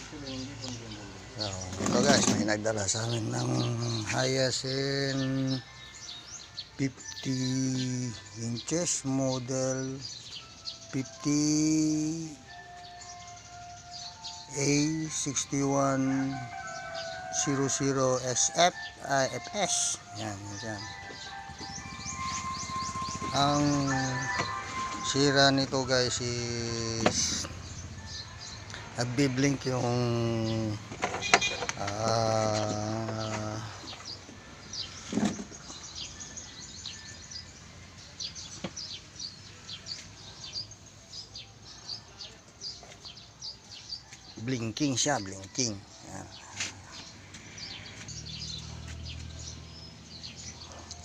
So, ito guys, may nagdala sa amin ng Hyacinth 50 inches model 50 A6100 SF FS. Yan, yan. Ang sira nito guys is nagbiblink yung blinking siya, blinking. Yan.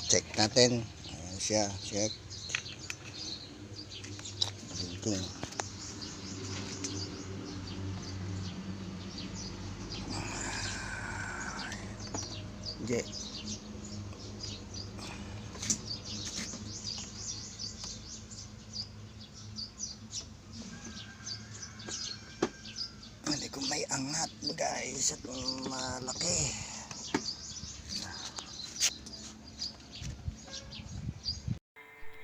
Check natin. Ayan siya, check. Blinking. Hindi. Hindi ko may angat guys at malaki.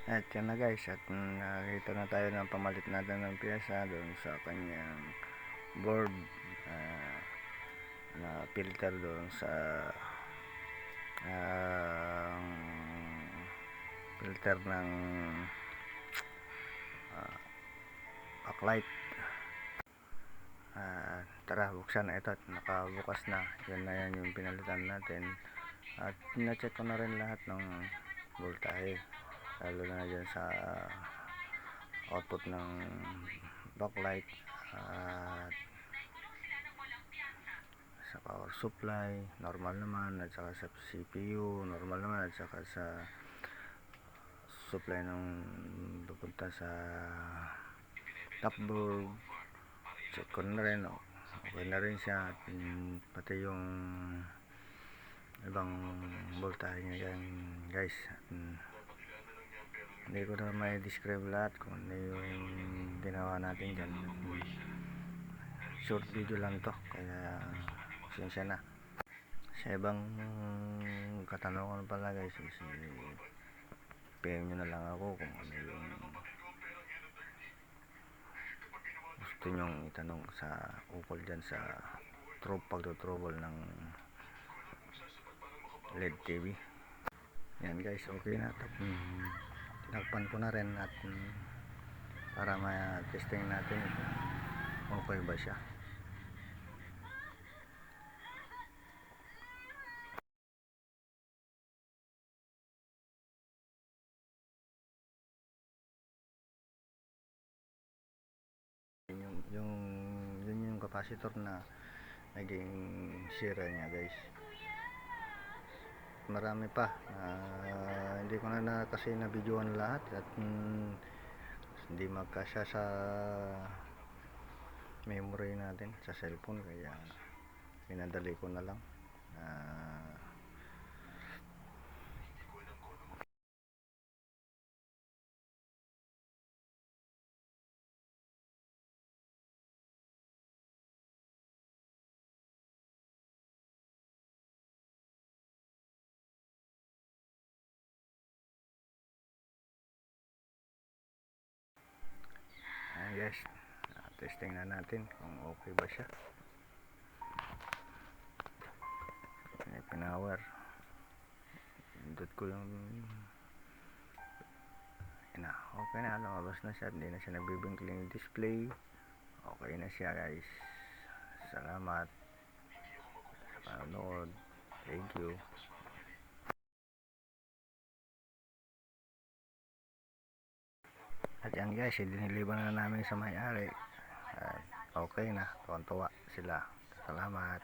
At yan na guys, at nakita na tayo ng pamalit natin ng piyesa doon sa kanyang board na filter doon sa filter ng backlight. Tara, buksan na ito at nakabukas na. Yan na yan yung pinalitan natin. At na-check ko na rin lahat ng voltahe, lalo na dyan sa output ng backlight at sa power supply normal naman, at saka sa CPU normal naman, at saka sa supply ng pupunta sa topboard check ko na rin, okay na rin siya, at pati yung ibang voltahe niya yan guys. Hindi ko na may describe lahat kung ano yung ginawa natin dyan. Short video lang to, kaya pasensya na. Sa ibang katanungan pala guys, PM nyo na lang ako kung ano yung gusto nyong itanong sa ukol dyan sa pagtutrouble ng LED TV. Yan guys, okay na. Tinakpan ko na rin at para ma-testing natin okay ba siya. Yun yung capacitor na naging sira niya guys. Marami pa, hindi ko na kasi na-videoan lahat at hindi magkasya sa memory natin sa cellphone, kaya pinadali ko na lang. Yes, testing na natin kung okay ba siya. Pinower, pindot ko yung okay na, lumabas na siya, hindi na siya nagbibinkling display. Okay na siya guys. Salamat sa panonood, thank you. At yan guys, diniliban na namin sa may-ari. Okay na, tuwan-tuwa sila. Salamat.